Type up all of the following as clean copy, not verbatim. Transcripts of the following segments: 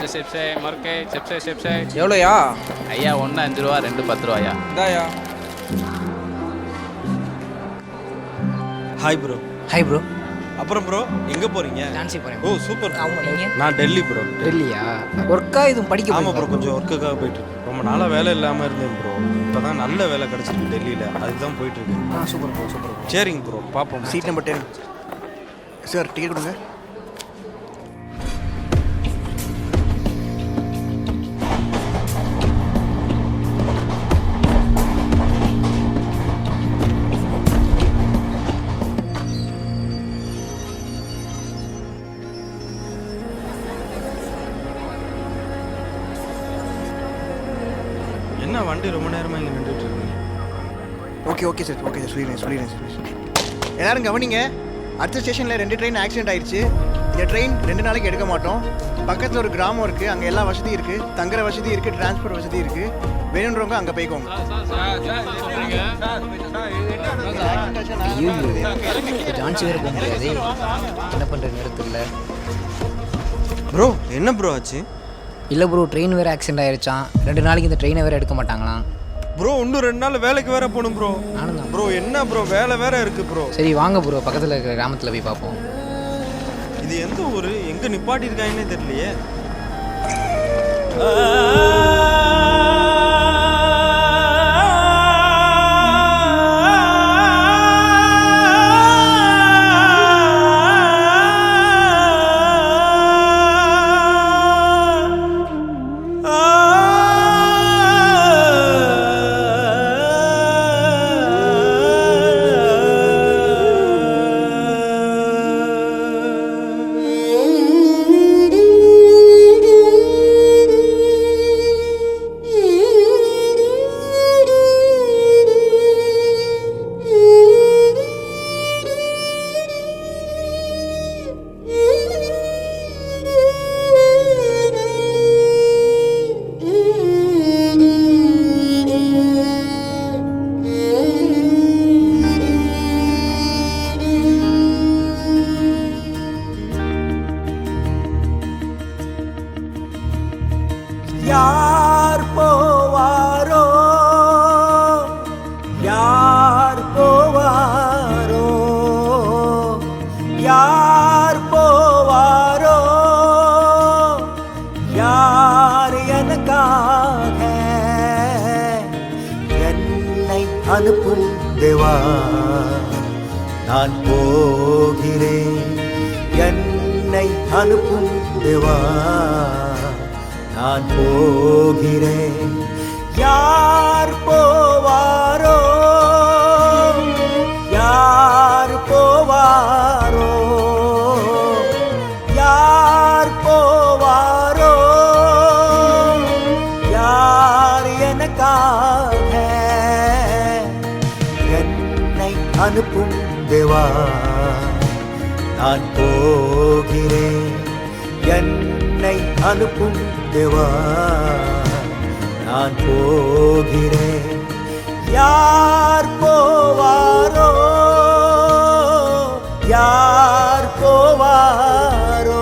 Chips முறுக்கு chips எவ்வளோயா? ஐயா 1 5 ரூபா 2 10 ரூபாயா. இதாயா. Hi bro. Hi bro. அப்புறம் ப்ரோ எங்கே போகிறீங்க? டான்ஸே போகிறேன். ஓ சூப்பர். ஆமாம், நீங்கள்? நான் டெல்லி ப்ரோ. டெல்லியா? ஒர்க்கா இதுவும் படிக்க? ஆமாம் ப்ரோ, கொஞ்சம் ஒர்க்குக்காக போயிட்டுருக்கு. ரொம்ப நாளாக வேலை இல்லாமல் இருந்தேன் ப்ரோ. இப்போ தான் நல்ல வேலை கிடச்சிருக்கு டெல்லியில், அதுக்கு தான் போயிட்டுருக்கு. Super bro, super bro. சரிங்க ப்ரோ, பார்ப்போம். சீட் நம்பர் 10 சார், டிக்கெட் கொடுங்க. என்ன வண்டி ரொம்ப நேரமாக இங்கே நின்றுட்டு இருக்கு? ஓகே சார், சொல்லிடுறேன். எல்லாரும் கவனிங்க, அடுத்த ஸ்டேஷனில் 2 ட்ரெயின் ஆக்சிடென்ட் ஆயிடுச்சு. இந்த ட்ரெயின் 2 நாளைக்கு எடுக்க மாட்டோம். பக்கத்தில் ஒரு கிராமம் இருக்குது, அங்கே எல்லா வசதியும் இருக்குது, தங்குற வசதி இருக்குது, டிரான்ஸ்போர்ட் வசதி இருக்குது. வேணுன்றவங்க அங்கே போய்க்கோங்க. டான்ஸ் வேறு போக முடியாது, என்ன பண்ணுற நேரத்தில். ப்ரோ என்ன ப்ரோ ஆச்சு? இல்லை ப்ரோ, ட்ரெயின் வேறு ஆக்சிடென்ட் ஆயிடுச்சான். 2 நாளைக்கு இந்த ட்ரெயினை வேறு எடுக்க மாட்டாங்களாம். ப்ரோ இன்னும் 2 நாள் வேலைக்கு வேற போகணும் ப்ரோ. நானும் தான் ப்ரோ. என்ன ப்ரோ, வேலை வேற இருக்குது ப்ரோ. சரி வாங்க ப்ரோ, பக்கத்தில் இருக்கிற கிராமத்தில் போய் பார்ப்போம். இது எந்த ஊர், எங்கே நிப்பாட்டியிருக்காங்கன்னே தெரியலையே. யார் போவாரோ, யார் போவாரோ, யார் போவாரோ, யார் எனக்காக என்னை அனுப்பும் தேவா. நான் போகிறேன், என்னை அனுப்பும் தேவா. நான் போகிறேன். யார் போவாரோ, யார் போவாரோ, யார் போவாரோ, யார் எனக்காக என்னை அனுப்பும் தேவா. நான் போகிறேன், என்னை அனுப்பும் தேவா. நான் போகிறேன். யார் போவாரோ, யார் போவாரோ.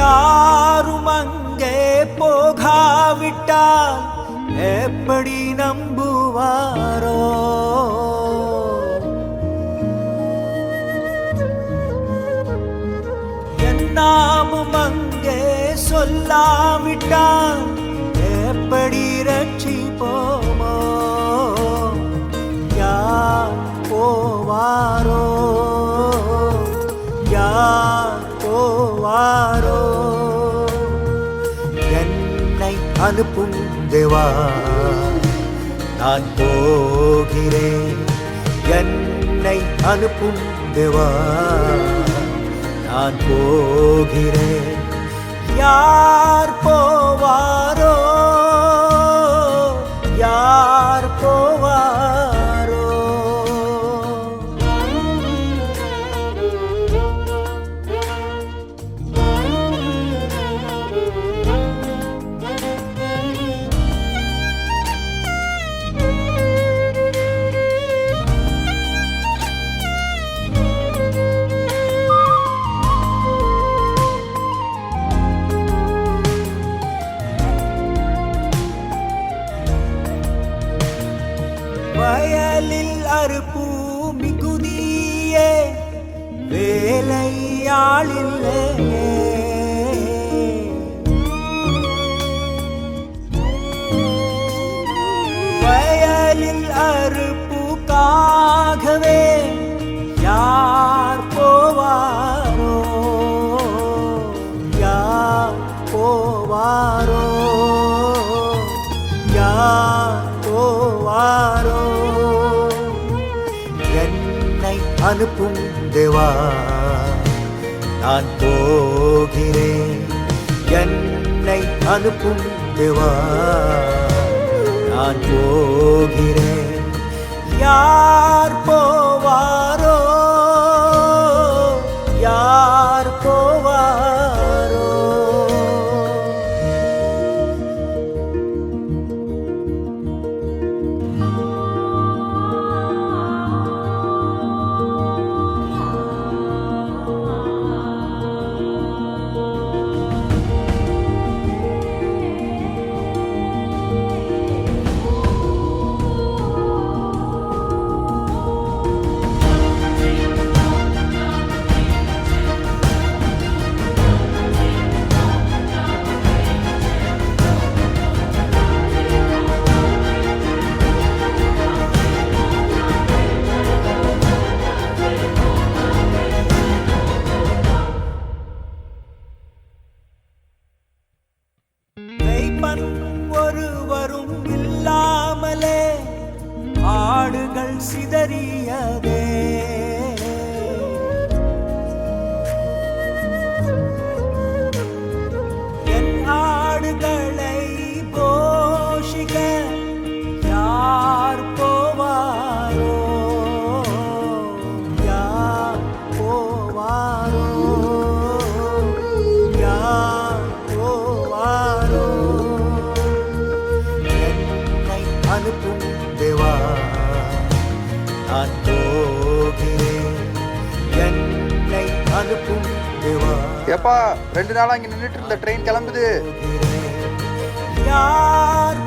யாரும் அங்கே போகாவிட்டால் எப்படி நம்புவாரோ. என் நாமும் அங்கே சொல்லாவிட்டால் எப்படி ரட்சிப்போமோ. யார் போவாரோ, யார் போவாரோ. என்னை அனுப்பும் தேவா. நான் போகிறேன், என்னை அனுப்பும் தேவா. நான் போகிறேன். யார் போவாரோ, போவாரோ? வயலில் அறுப்பு மிகுதியே, வேலையாளில்லையே. வயலில் அறுப்புக்காகவே யார் போவாரோ? யார் போவாரோ? யார் போவாரோ? என்னை அனுப்பும் தேவா, நான் போகிறேன். என்னை அனுப்பும் தேவா, நான் போகிறேன். யார் போவாரோ? யார் போவாரோ? மேய்ப்பன் ஒருவரும் இல்லாமலே ஆடுகள் சிதறியதே. என் ஆடுகளை போஷிக்க யார் போவாரோ? யார் போவாரோ? யார் போவாரோ? என்னை அனுப்பும் தேவா, நான் போகிறேன். என்னை அனுப்பும் தேவா. ஏப்பா 2 நாளா இங்க நின்றுட்டு இருந்த ட்ரெயின் கிளம்புது. யார்